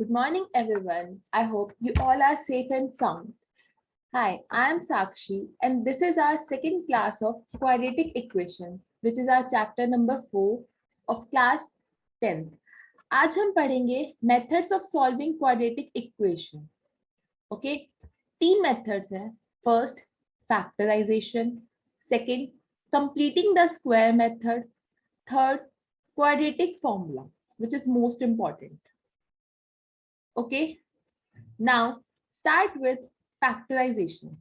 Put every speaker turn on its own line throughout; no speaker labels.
Good morning, everyone. I hope you all are safe and sound. Hi, I am Sakshi, and this is our second class of quadratic equation, which is our chapter number 4 of class 10th. आज हम पढ़ेंगे methods of solving quadratic equation. Okay, तीन methods हैं. First, factorization. Second, completing the square method. Third, quadratic formula, which is most important. Okay, now start with factorization.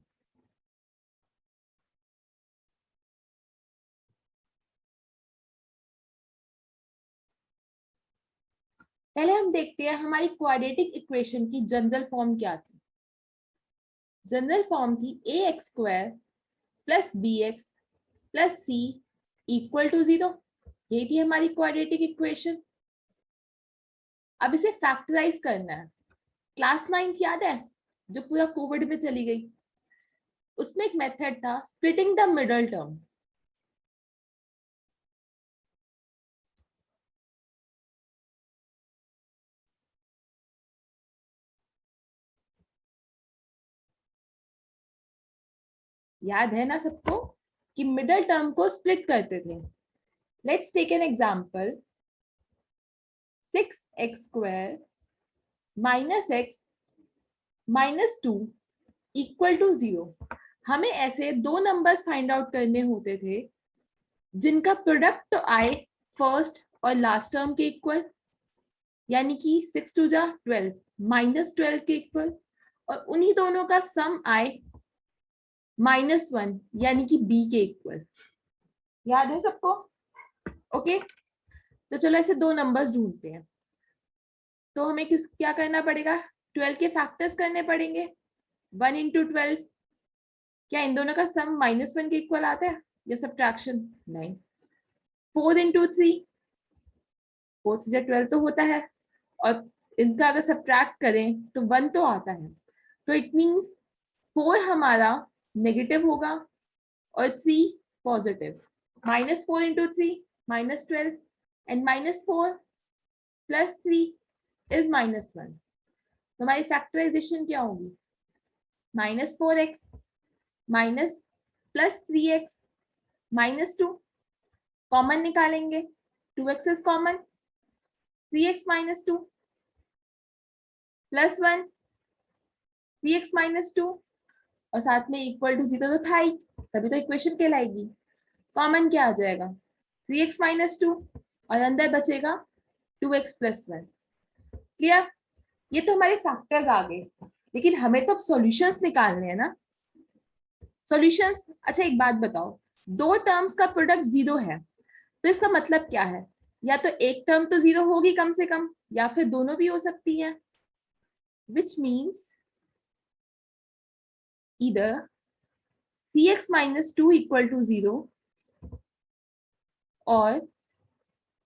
पहले हम देखते हैं हमारी क्वाड्रेटिक इक्वेशन की जनरल फॉर्म क्या थी. जनरल फॉर्म थी ax square plus bx plus c equal to 0. यही थी हमारी क्वाड्रेटिक इक्वेशन. अब इसे फैक्टराइज करना है. क्लास 9 याद है जो पूरा कोविड में चली गई, उसमें एक मेथड था स्प्लिटिंग द मिडल टर्म. याद है ना सबको कि मिडल टर्म को स्प्लिट करते थे. Let's take an example. 6x square minus x minus 2 equal to 0. हमें ऐसे दो नंबर्स फाइंड आउट करने होते थे जिनका प्रोडक्ट तो आए फर्स्ट और लास्ट टर्म के इक्वल, यानी कि 6 टू जा 12 माइनस 12 के इक्वल, और उन्हीं दोनों का सम आए -1 यानी कि b के इक्वल. याद है सबको? ओके, तो चलो ऐसे दो नंबर्स ढूंढते हैं. तो हमें क्या करना पड़ेगा? 12 के फैक्टर्स करने पड़ेंगे. 1 इंटू 12, क्या इन दोनों का सम -1 के इक्वल आता है या सब्ट्रैक्शन? नहीं. 4 इंटू 3, 4 से 12 तो होता है, और इनका अगर सब्ट्रैक्ट करें तो 1 तो आता है. तो इट मींस 4 हमारा नेगेटिव होगा और 3 positive. -4 into 3 -12 and -4 plus 3 is -1. तो हमारी फैक्टराइजेशन क्या होगी? -4x minus plus 3x minus 2. Common निकालेंगे. 2x is common. 3x minus 2 plus 1 3x minus 2, और साथ में इक्वल टू 0 तो था ही, तभी तो इक्वेशन कहलाएगी. कॉमन क्या आ जाएगा? 3x माइनस 2 और अंदर बचेगा 2x प्लस 1. क्लियर? ये तो हमारे फैक्टर्स आ गए, लेकिन हमें तो अब सॉल्यूशंस निकालने हैं ना. सॉल्यूशंस. अच्छा एक बात बताओ, दो टर्म्स का प्रोडक्ट 0 है तो इसका मतलब क्या है? या तो एक टर्म तो 0 होगी कम से कम, या फिर दोनों भी हो सकती है. Which means either 3x minus 2 equal to 0 और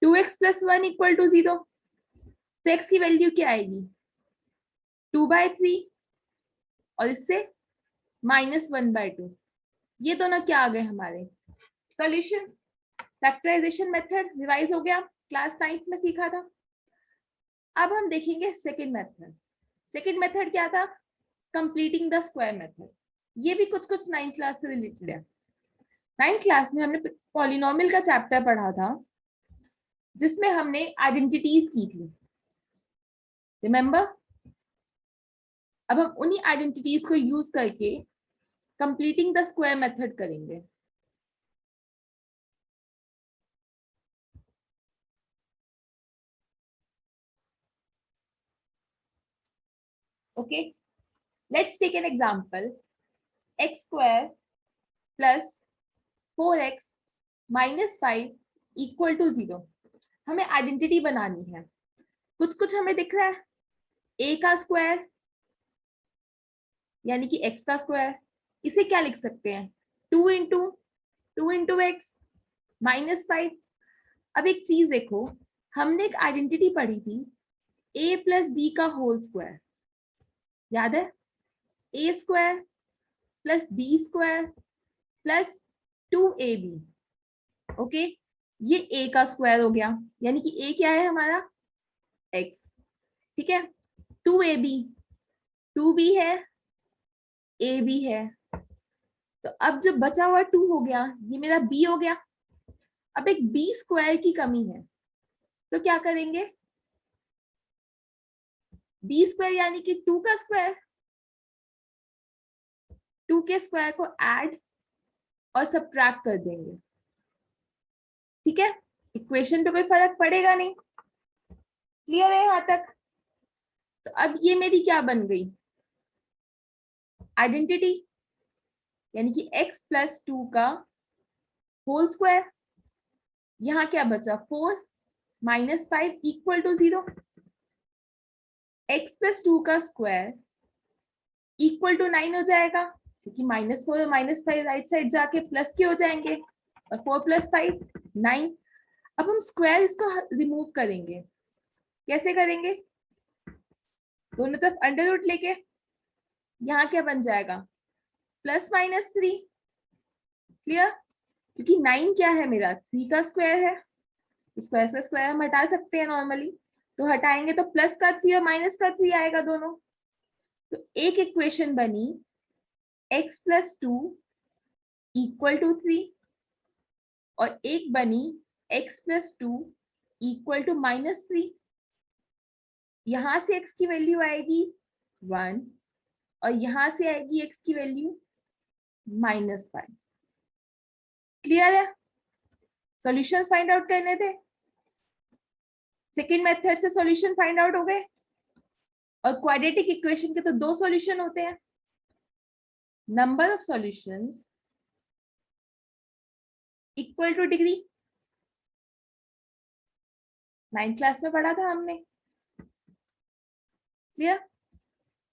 2x plus 1 equal to 0. तो x की वैल्यू क्या आएगी? 2/3 और इससे -1/2. ये दोनों क्या आ गए हमारे सॉल्यूशंस. फैक्टराइजेशन मेथड रिवाइज हो गया, क्लास 9th में सीखा था. अब हम देखेंगे सेकंड मेथड. सेकंड मेथड क्या था? Completing the square method. ये भी कुछ 9th क्लास से रिलेटेड है. 9th क्लास में हमने पॉलिनोमियल का चैप्टर पढ़ा था जिसमें हमने आइडेंटिटीज की थी, रिमेंबर? अब हम उन्हीं आइडेंटिटीज को यूज करके कंप्लीटिंग द स्क्वायर मेथड करेंगे. Okay, let's take an example. x square plus 4x minus 5 equal to 0. हमें आइडेंटिटी बनानी है. कुछ हमें दिख रहा है. a का स्क्वायर यानी कि x का स्क्वायर, इसे क्या लिख सकते हैं? 2 इंटू एक्स माइनस 5. अब एक चीज देखो, हमने एक आइडेंटिटी पढ़ी थी a प्लस बी का होल स्क्वायर. याद है? a square plus B square plus 2ab. Okay, ये a का स्क्वायर हो गया, यानी कि a क्या है हमारा? x. ठीक है, 2ab, 2b है, a भी है, तो अब जो बचा हुआ 2 हो गया, ये मेरा b हो गया। अब एक b स्क्वायर की कमी है, तो क्या करेंगे, b स्क्वायर यानी कि 2 का स्क्वायर, 2 के स्क्वायर को ऐड और सब्ट्रैक्ट कर देंगे। ठीक है, इक्वेशन पे कोई फर्क पड़ेगा नहीं। क्लियर है यहां तक? तो अब ये मेरी क्या बन गई, आइडेंटिटी, यानी कि x प्लस 2 का होल स्क्वायर। यहां क्या बचा, 4 minus 5 equal to 0। x plus 2 का स्क्वायर इक्वल टू 9 हो जाएगा, क्योंकि -4 और -5 राइट साइड जाके प्लस के हो जाएंगे, और 4 प्लस 5 9। अब हम स्क्वायर इसको रिमूव करेंगे, कैसे करेंगे, दोनों तरफ अंडर रूट लेके, यहाँ क्या बन जाएगा, +-3। क्लियर, क्योंकि 9 क्या है मेरा, 3 का स्क्वायर है, स्क्वायर से स्क्वायर हम हटा सकते हैं नॉर्मली, तो हटाएंगे तो प्लस का 3 और माइनस का 3 आएगा दोनों। तो एक इक्वेशन बनी x प्लस 2 इक्वल टू 3, और एक बनी x प्लस 2 इक्वल टू -3। यहां से x की वैल्यू आएगी 1, और यहां से आएगी x की वैल्यू -5। क्लियर है? सॉल्यूशंस फाइंड आउट करने थे, सेकेंड मेथड से सॉल्यूशन फाइंड आउट हो गए, और क्वाड्रेटिक इक्वेशन के तो 2 सॉल्यूशन होते हैं, number of solutions equal to degree. 9th class में पढ़ा था हमने। Clear?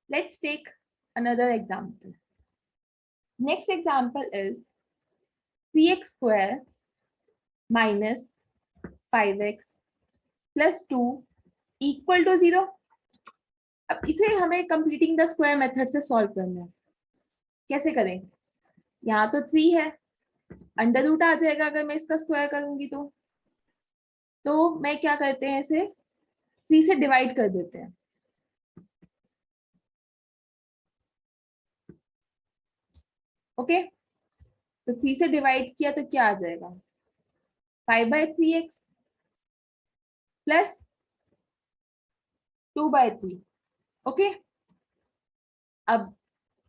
Let's take another example. Next example is 3x square minus 5x plus 2 equal to 0. अब इसे हमें कंप्लीटिंग द स्क्वायर मेथड से सॉल्व करना है। कैसे करें, यहाँ तो 3 है, अंडर रूट आ जाएगा अगर मैं इसका स्क्वायर करूंगी तो मैं क्या करते हैं, इसे 3 से डिवाइड कर देते हैं। ओके, तो 3 से डिवाइड किया तो क्या आ जाएगा, 5/3x प्लस 2/3। ओके, अब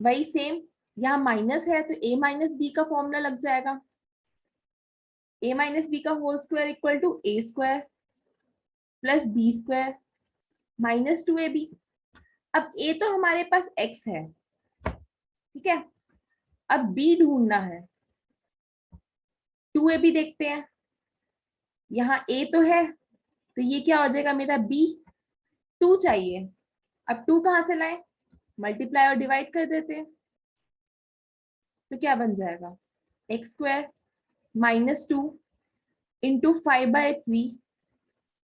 वही सेम, यहाँ माइनस है तो a माइनस बी का फॉर्मूला लग जाएगा, a माइनस बी का whole square equal to a square plus b square minus 2ab। अब a तो हमारे पास x है, ठीक है, अब b ढूंढना है, 2ab देखते हैं, यहाँ a तो है, तो ये क्या हो जाएगा मेरा b, 2 चाहिए, अब 2 कहां से लाएं, मल्टीप्लाई और डिवाइड कर देते हैं, तो क्या बन जाएगा, एक्स स्क्वायर -2 इंटू 5/3,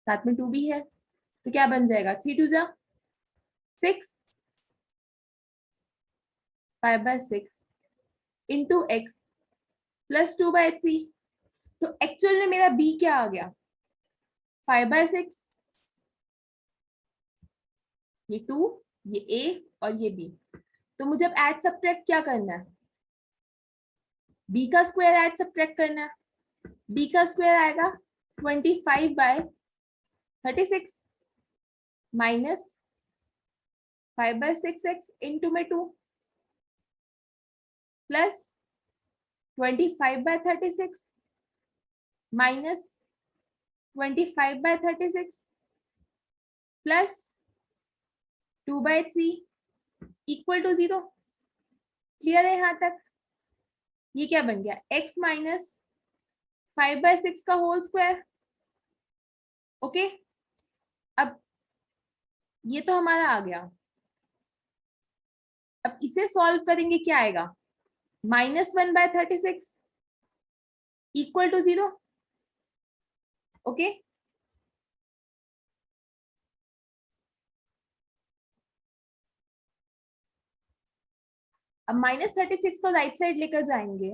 साथ में 2 भी है, तो क्या बन जाएगा, 3 2 जा 6, 5/6 इंटू एक्स प्लस 2/3। तो एक्चुअल में मेरा b क्या आ गया, 5/6, ये 2, ये a और ये b। तो मुझे अब ऐड सब्ट्रैक्ट क्या करना है, b का स्क्वायर ऐड सब्ट्रैक्ट करना है। b का स्क्वायर आएगा 25/36 माइनस 5/6x इंटू में 2 प्लस 25/36 minus 25/36 plus 2/3 equal to 0। Clear है यहां तक? ये क्या बन गया, x माइनस 5/6 का होल स्क्वायर। ओके, अब ये तो हमारा आ गया, अब इसे सॉल्व करेंगे, क्या आएगा, -1/36 इक्वल टू 0। ओके, अब -36 को राइट साइड लेकर जाएंगे,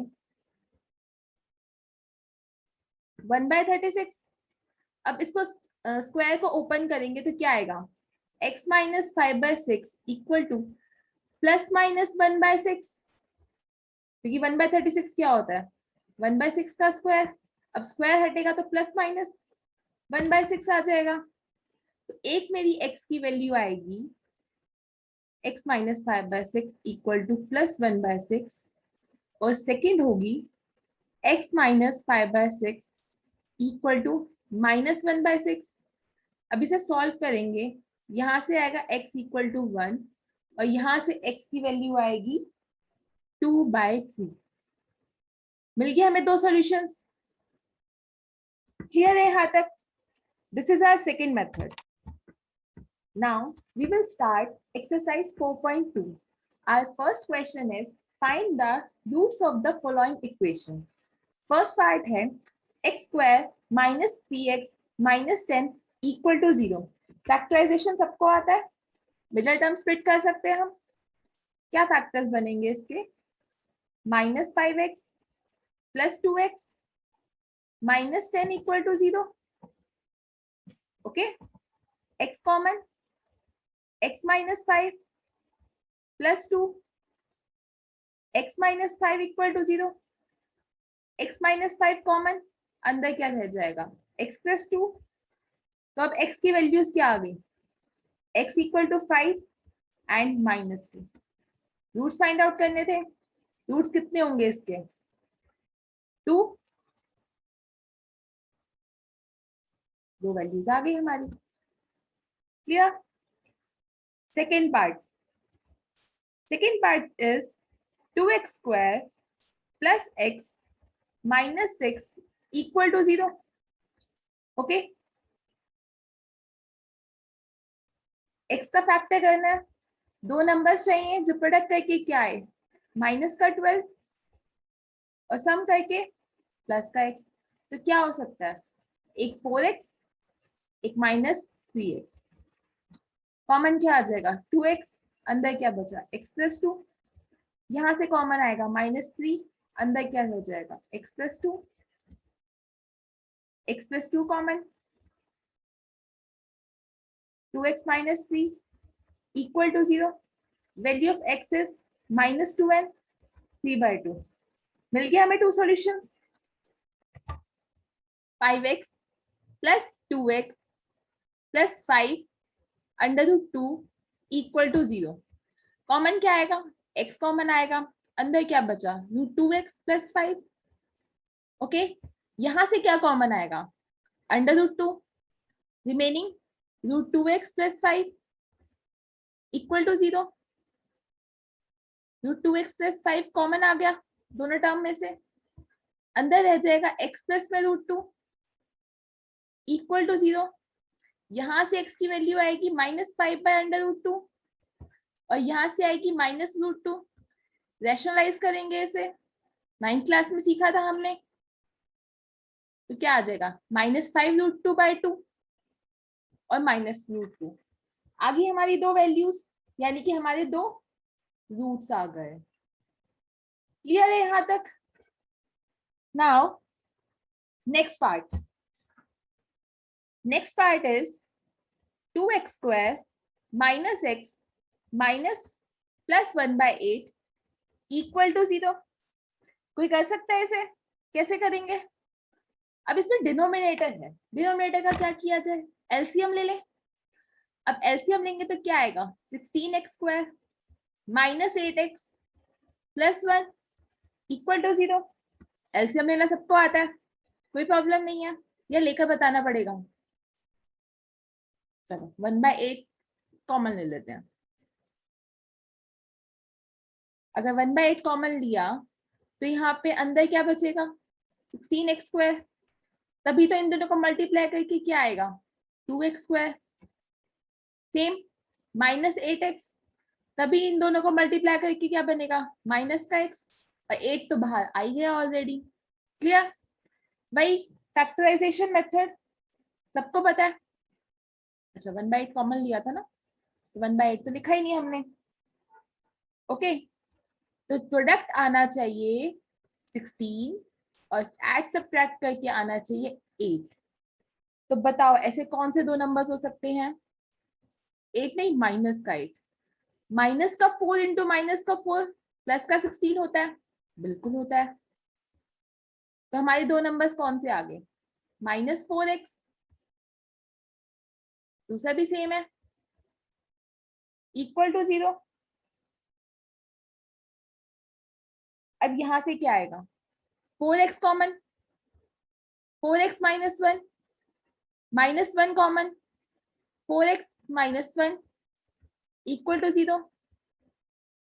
1/36। अब इसको स्क्वायर को ओपन करेंगे तो क्या आएगा, x minus 5/6 equal to plus minus 1/6, क्योंकि 1/36 क्या होता है 1/6 का स्क्वायर। अब स्क्वायर हटेगा तो प्लस माइनस 1/6 आ जाएगा। तो एक मेरी x की वैल्यू आएगी x minus 5/6 equal to plus 1/6, और सेकेंड होगी x minus 5/6 equal to minus 1/6। अब इसे सॉल्व करेंगे, यहां से आएगा x इक्वल टू 1 और यहां से x की वैल्यू आएगी 2/3। मिल गया हमें दो सॉल्यूशंस। क्लियर है यहाँ तक? This is our second method. Now we will start exercise 4.2. Our first question is find the roots of the following equation. First part है x square minus 3x minus 10 equal to 0. Factorisation सबको आता है, middle term split कर सकते हैं हम। क्या factors बनेंगे इसके? Minus 5x plus 2x minus 10 equal to 0। Okay, x common, x minus 5 plus 2, x minus 5 equal to 0, x minus 5 common, अंदर क्या रह जाएगा x plus 2। तो अब x की वैल्यूज क्या आ गई? x equal to 5 and minus 2। Roots find out करने थे, रूट्स कितने होंगे इसके? 2। दो वैल्यूज आ गई हमारी। Clear? Second part is 2x square plus x minus 6 equal to 0। Okay, x का फैक्टर करना है, दो नंबर्स चाहिए जो प्रोडक्ट करके क्या है माइनस का 12 और सम करके प्लस का x। तो क्या हो सकता है? एक 4x एक माइनस 3x। कॉमन क्या आ जाएगा? 2x, अंदर क्या बचा x प्लस 2। यहां से कॉमन आएगा -3, अंदर क्या हो जाएगा x plus 2। x plus 2 common, 2x minus 3 equal to 0. Value of x is -2 and 3/2. मिल गया हमें two solutions. 5x plus 2x plus 5 under root 2 equal to 0। Common क्या आएगा? x कॉमन आएगा, अंदर क्या बचा √2x plus 5। ओके, यहां से क्या कॉमन आएगा? Under root 2, remaining √2x plus 5 equal to 0। √2x plus 5 common आ गया दोनों टर्म में से, अंदर रह जाएगा x प्लस में √2 इक्वल टू 0। यहां से x की वैल्यू आएगी -5/√2 और यहां से आएगी -√2। रैशनलाइज करेंगे इसे, 9th क्लास में सीखा था हमने। तो क्या आ जाएगा? -5√2/2 और -√2। आगे हमारी दो वैल्यूज, यानी कि हमारे दो रूट्स आ गए। क्लियर है यहां तक? Now next part is 2x square minus x minus plus 1/8 equal to 0। कोई कर सकता है इसे? कैसे करेंगे? अब इसमें डिनोमिनेटर है, डिनोमिनेटर का क्या किया जाए? एलसीएम ले लें। अब एलसीएम लेंगे तो क्या आएगा? 16x square minus 8x plus 1 equal to 0। LCM लेना सबको आता है, कोई प्रॉब्लम नहीं है, या लेकर बताना पड़ेगा? चलो 1/8 कॉमन ले लेते हैं। अगर 1/8 कॉमन लिया तो यहाँ पे अंदर क्या बचेगा? 16x square. तभी तो इन दोनों को मल्टीप्लाई करके क्या आएगा? 2x square. सेम -8x, तभी इन दोनों को मल्टीप्लाई करके क्या बनेगा? माइनस का x, और 8 तो बाहर आ ही गया ऑलरेडी। क्लियर? भाई फैक्टराइजेशन मेथड सबको पता है। अच्छा 1/8 कॉमन लिया था ना, तो 1/8 तो लिखा ही नहीं हमने। ओके, तो प्रोडक्ट आना चाहिए 16 और एड सब्ट्रैक्ट करके आना चाहिए 8। तो बताओ ऐसे कौन से दो नंबर्स हो सकते हैं? 8 नहीं, माइनस का 8। माइनस का 4 इंटू माइनस का 4 प्लस का 16 होता है, बिल्कुल होता है। तो हमारे दो नंबर्स कौन से आ गए? -4x, दूसरा भी सेम है, इक्वल टू 0। अब यहां से क्या आएगा? 4x common, 4x -1, -1 common, 4x -1 equal to 0।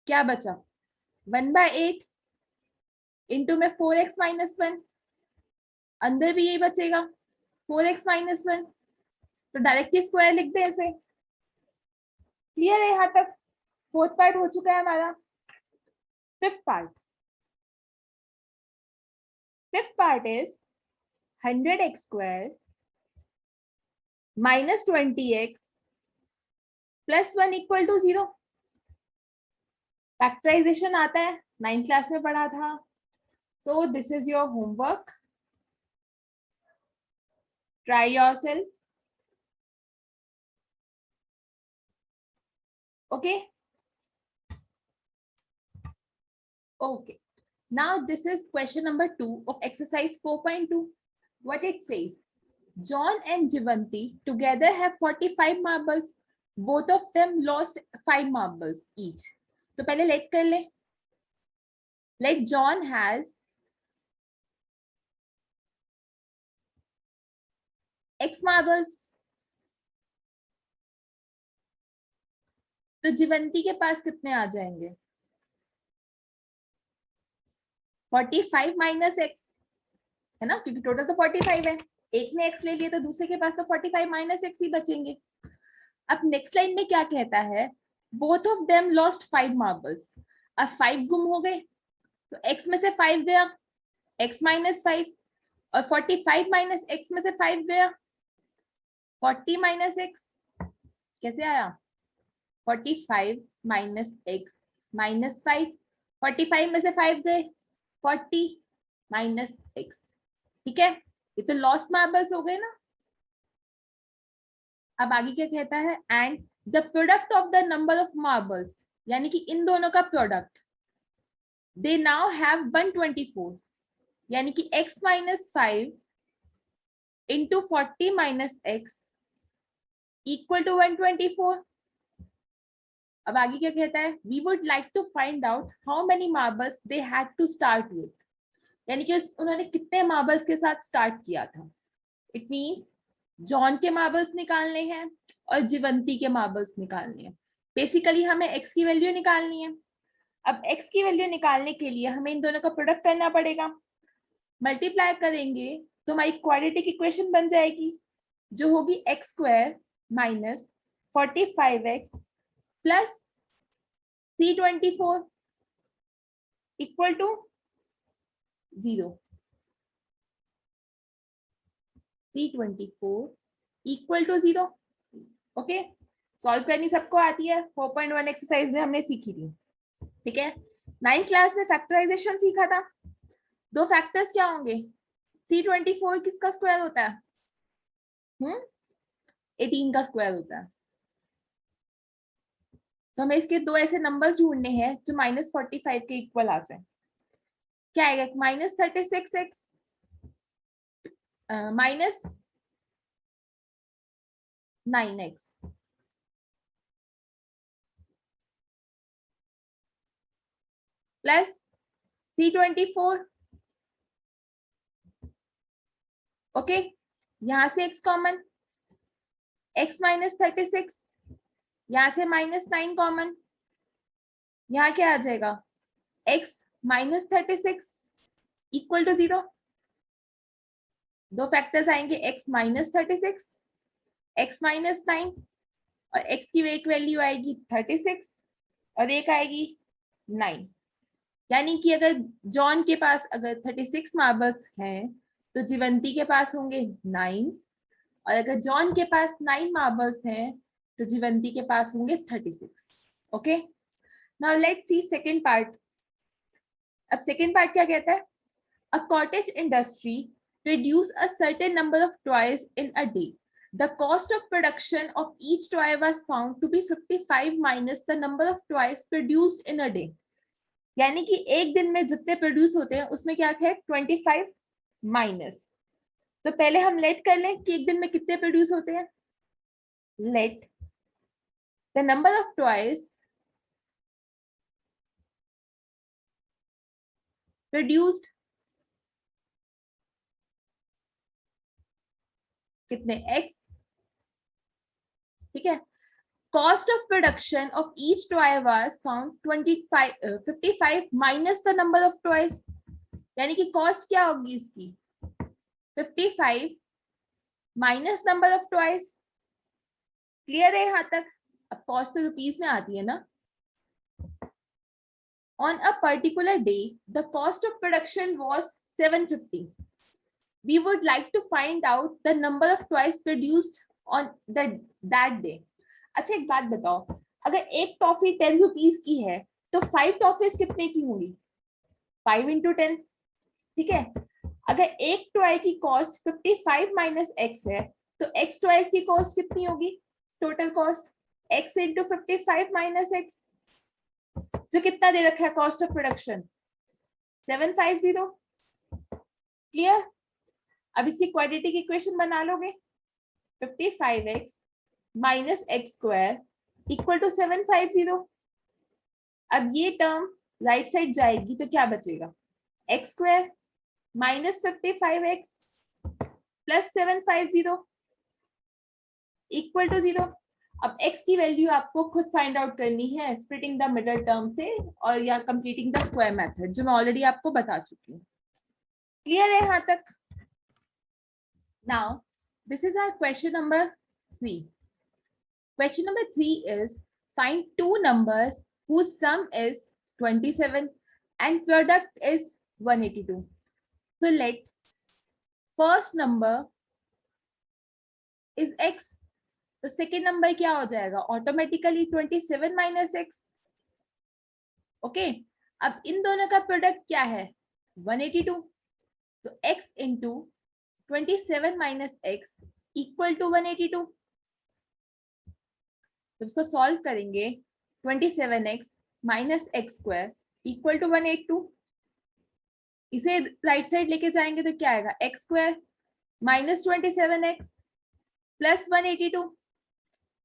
क्या बचा? 1/8 इंटू में 4x -1, अंदर भी यही बचेगा 4x -1, तो डायरेक्टली स्क्वायर लिख दे इसे। क्लियर है यहाँ तक? फोर्थ पार्ट हो चुका है हमारा। Fifth part is 100x square -20x plus 1 equal to 0। Factorisation आता है, 9th क्लास में पढ़ा था। So this is your homework, try yourself. Okay okay, now this is question number 2 of exercise 4.2. What it says: John and Jivanti together have 45 marbles. Both of them lost 5 marbles each. तो पहले let कर ले। Let John has X marbles. तो जीवंती के पास कितने आ जाएंगे? 45 minus x है ना, क्योंकि टोटल तो 45 है। एक ने x ले लिया तो दूसरे के पास तो 45 माइनस एक्स ही बचेंगे। अब नेक्स्ट लाइन में क्या कहता है? Both of them lost 5 marbles. अब 5 गुम हो गए तो x में से 5 गया, x माइनस 5, और 45 माइनस x में से 5 गया, 40 माइनस x। कैसे आया? 45 माइनस x माइनस 5, 45 में से 5 गए, 40 माइनस x। ठीक है, ये तो लॉस्ट मार्बल्स हो गए ना। अब आगे क्या कहता है? And the product of the number of marbles, यानी कि इन दोनों का प्रोडक्ट, दे नाउ हैव 124, यानी कि x माइनस 5 into 40 minus x equal to 124। अब आगे क्या कहता है? We would like to find out how many marbles they had to start with, यानी कि उन्होंने कितने मार्बल्स के साथ स्टार्ट किया था। इट मींस जॉन के मार्बल्स निकालने हैं और जीवंती के मार्बल्स निकालने हैं। बेसिकली हमें x की वैल्यू निकालनी है। अब x की वैल्यू निकालने के लिए हमें इन दोनों का प्रोडक्ट करना पड़ेगा। मल्टीप्लाई करेंगे तो हमारी क्वाड्रेटिक इक्वेशन बन जाएगी, जो होगी x square minus 45x plus C24 equal to 0। C24 equal to 0। Okay, solve करनी सबको आती है, 4.1 एक्सरसाइज में हमने सीखी थी। ठीक है, 9th क्लास में फैक्टराइजेशन सीखा था। दो फैक्टर्स क्या होंगे? C24 किसका स्क्वायर होता है? 18 का स्क्वायर होता है। तो हमें इसके दो ऐसे नंबर्स ढूंढने हैं जो -45 के इक्वल आ जाए। क्या आएगा? -36x minus 9x plus C24। Okay, यहां से x कॉमन, x माइनस 36, यहां से -9 कॉमन, यहां क्या आ जाएगा? x minus 36 equal to 0। दो फैक्टर्स आएंगे, x माइनस 36, x माइनस 9, और x की एक वैल्यू आएगी 36 और एक आएगी 9। यानी कि अगर जॉन के पास अगर 36 मार्बल्स हैं तो जीवंती के पास होंगे 9, और अगर जॉन के पास 9 मार्बल्स हैं तो जीवंती के पास होंगे 36। Okay, now let's see second part. अब सेकंड पार्ट क्या कहता है? A cottage industry produce a certain number of toys in a day The cost of production of each toy was found to be 55 minus the number of toys produced in a day. यानी कि एक दिन में जितने produce होते हैं उसमें क्या है 25 माइनस. तो पहले हम लेट कर लें कि एक दिन में कितने प्रोड्यूस होते हैं. Let the number of toys produced कितने x, ठीक है. Cost of production of each toy was found 55 minus the number of toys. यानी कि कॉस्ट क्या होगी इसकी 55 minus number of toys. Clear है यहां तक. अब कॉस्ट तो रुपीस में आती है ना. On a particular day, the cost of production was 750. We would like to find out the number of toys produced on that day. अच्छा एक बात बताओ, अगर एक टॉफी 10 रुपीज की है तो 5 टॉफीज कितने की होंगी 5 into 10. ठीक है. अगर एक टॉय की कॉस्ट 55 माइनस एक्स है तो एक्स टॉयज की कॉस्ट कितनी होगी total cost x into 55 minus x, जो कितना दे रखा है कॉस्ट ऑफ प्रोडक्शन 750. क्लियर. अब इसकी क्वाड्रेटिक इक्वेशन बना लोगे 55x minus x square equal to 750. अब ये टर्म राइट साइड जाएगी तो क्या बचेगा x square minus 55x plus 750 equal to 0. अब x की वैल्यू आपको खुद फाइंड आउट करनी है स्प्लिटिंग द मिडल टर्म से और या कंप्लीटिंग द स्क्वायर मेथड, जो मैं ऑलरेडी आपको बता चुकी हूँ. क्लियर है यहां तक. Now this is our question number 3. Question number 3 is find two numbers whose sum is 27 and product is 182. So let first number is x. तो सेकेंड नंबर क्या हो जाएगा ऑटोमेटिकली 27 माइनस एक्स. ओके. अब इन दोनों का प्रोडक्ट क्या है 182. तो x into 27 minus x equal to 182. तो इसको सॉल्व करेंगे 27x minus x square equal to 182. इसे राइट साइड लेके जाएंगे तो क्या आएगा x square minus 27x plus 182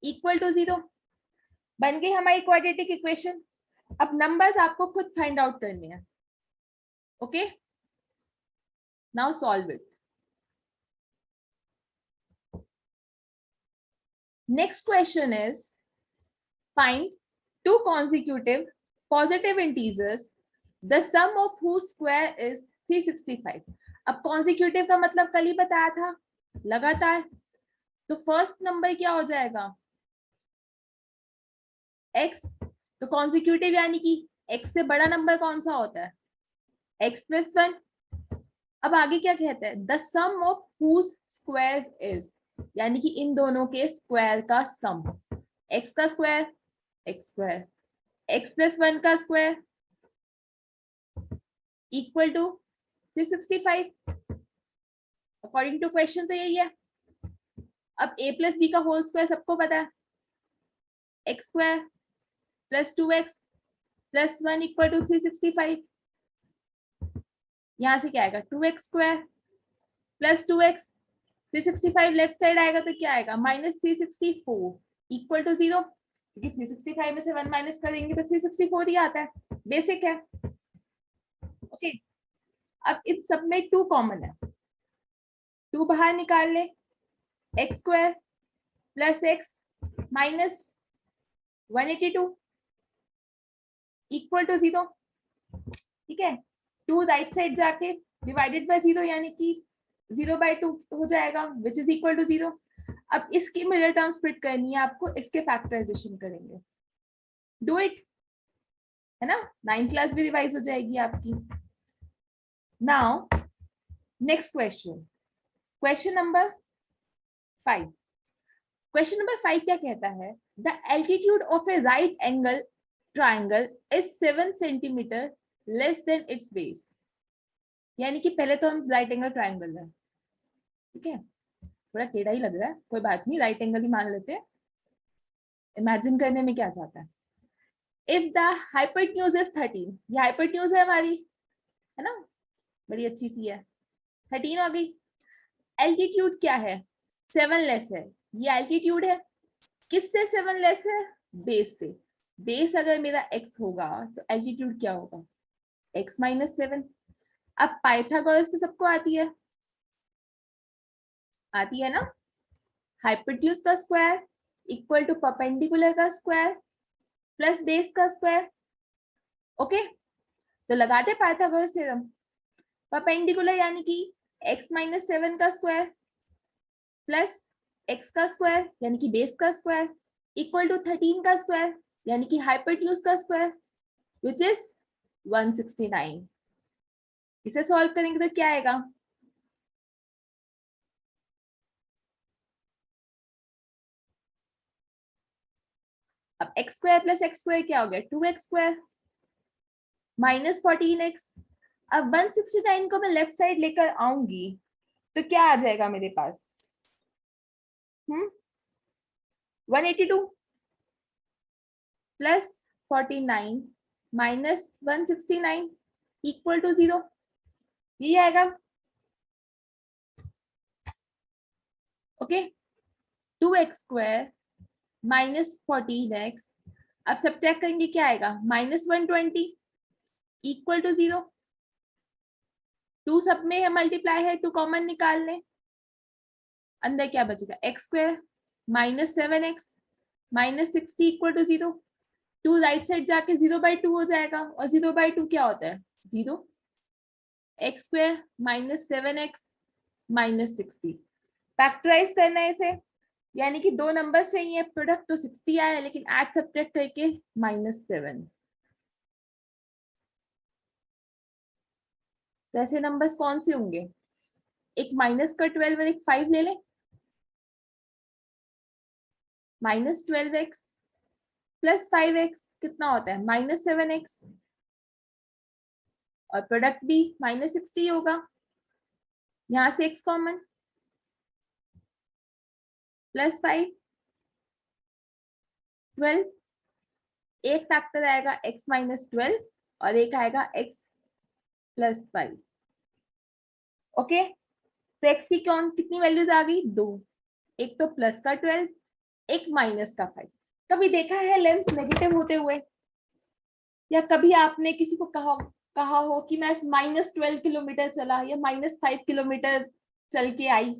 equal to 0. बन गई हमारी क्वाड्रेटिक इक्वेशन. अब नंबर्स आपको खुद फाइंड आउट करने हैं. Okay. Now solve it. Next question is find two consecutive positive integers the sum of whose square is 365. अब कॉन्सिक्यूटिव का मतलब कल ही बताया था लगातार. तो फर्स्ट नंबर क्या हो जाएगा x. तो कॉन्सिक्यूटिव यानी कि x से बड़ा नंबर कौन सा होता है x प्लस 1. अब आगे क्या कहता है the sum of whose squares is, यानी कि इन दोनों के स्क्वायर का सम x का square x square x plus 1 का square equal to 365. According to question तो यही है. अब a प्लस बी का होल स्क्वायर सबको पता है x square plus 2x plus 1 equal to 365. यहां से क्या आएगा 2x square plus 2x 365 left side आएगा तो क्या आएगा माइनस 364 इक्वल टू 0. क्योंकि 365 में से 1 माइनस करेंगे तो 364 ही आता है. बेसिक है. ओके. अब इस सब में 2 कॉमन है. 2 बाहर निकाल ले x square plus x minus 182 equal to 0. ठीक है. 2 राइट साइड जाके डिवाइडेड बाय 0 यानी कि 0/2 हो जाएगा विच इज इक्वल टू 0. अब इसकी मिडल टर्म स्प्लिट करनी है आपको. इसके फैक्टराइजेशन करेंगे. Do it. है ना. 9th क्लास भी रिवाइज हो जाएगी आपकी. Now next question. Question number 5. Question number 5 क्या कहता है the altitude of A right angle triangle is 7 centimetre less than it's base. यानी कि पहले तो हम राइट एंगल ट्राइंगल है. ठीक है. थोड़ा टेढ़ा ही लग रहा है, कोई बात नहीं, राइट एंगल ही मान लेते हैं। इमेजिन करने में क्या जाता है। इफ द हाइपोटेन्यूज इज 13, ये हाइपोटेन्यूज है हमारी, है ना, बड़ी अच्छी सी है, 13 हो गई। एल्टीट्यूड क्या है, 7 लेस है, ये एल्टीट्यूड है। किससे 7 लेस है, बेस से। बेस अगर मेरा x होगा तो एल्टीट्यूड क्या होगा, x माइनस 7। अब पाइथागोरस तो सबको आती है ना, हाइपोटेन्यूज का स्क्वायर इक्वल टू परपेंडिकुलर का स्क्वायर प्लस बेस का स्क्वायर। ओके, तो लगाते पाइथागोरस थ्योरम। परपेंडिकुलर यानी कि x माइनस 7 का स्क्वायर प्लस x का स्क्वायर यानी कि बेस का स्क्वायर इक्वल टू 13 का स्क्वायर यानी कि हाइपोटेन्यूज का स्क्वायर विच इज 169। इसे सॉल्व करेंगे तो क्या आएगा, अब x square plus x square क्या हो गया, 2x स्क्वायर माइनस 14x। अब 169 को मैं लेफ्ट साइड लेकर आऊंगी तो क्या आ जाएगा मेरे पास, 182 प्लस 49 माइनस 169 इक्वल टू 0, ये आएगा। Okay, 2x square minus 14x, अब सब्ट्रैक्ट करेंगे क्या आएगा, माइनस 120 इक्वल टू 0। 2 सब में मल्टीप्लाई है, 2 कॉमन निकाल लें, अंदर क्या बचेगा, x square minus 7x minus 60 equal to 0। 2 right side जाके 0/2 हो जाएगा, और 0/2 क्या होता है, 0। X square minus 7x minus 60, factorise करना है इसे, यानी कि 2 नंबर्स चाहिए, प्रोडक्ट तो 60 आया लेकिन ऐड सब्ट्रैक्ट करके -7। तो ऐसे नंबर्स कौन से होंगे, एक माइनस का 12 और एक 5 ले लें, -12x प्लस 5x कितना होता है, -7x, और प्रोडक्ट भी -60 होगा, यहां से x कॉमन प्लस 5 12, एक फैक्टर आएगा x माइनस 12 और एक आएगा x प्लस 5। ओके, तो x की कौन कितनी वैल्यूज आ गई, 2, एक तो प्लस का 12 एक माइनस का 5। कभी देखा है लेंथ नेगेटिव होते हुए, या कभी आपने किसी को कहा हो कि मैं -12 किलोमीटर चला या -5 किलोमीटर चल के आई,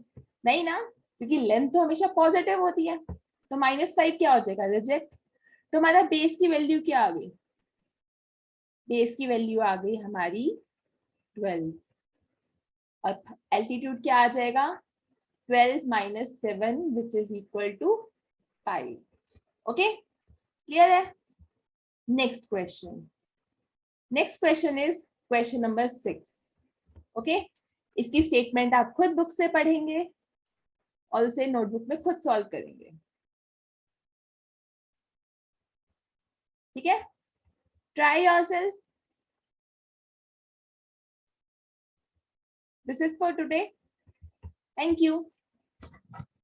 नहीं ना, क्योंकि लेंथ तो हमेशा पॉजिटिव होती है। तो -5 क्या हो जाएगा, रिजेक्ट। तो हमारा बेस की वैल्यू क्या आ गई, बेस की वैल्यू आ गई हमारी 12, और एल्टीट्यूड क्या आ जाएगा, 12 minus 7 which is equal to 5। Okay, clear है। Next question, next question is question number 6। Okay, इसकी स्टेटमेंट आप खुद बुक से पढ़ेंगे और उसे नोटबुक में खुद सॉल्व करेंगे, ठीक है। Try yourself, this is for today, thank you.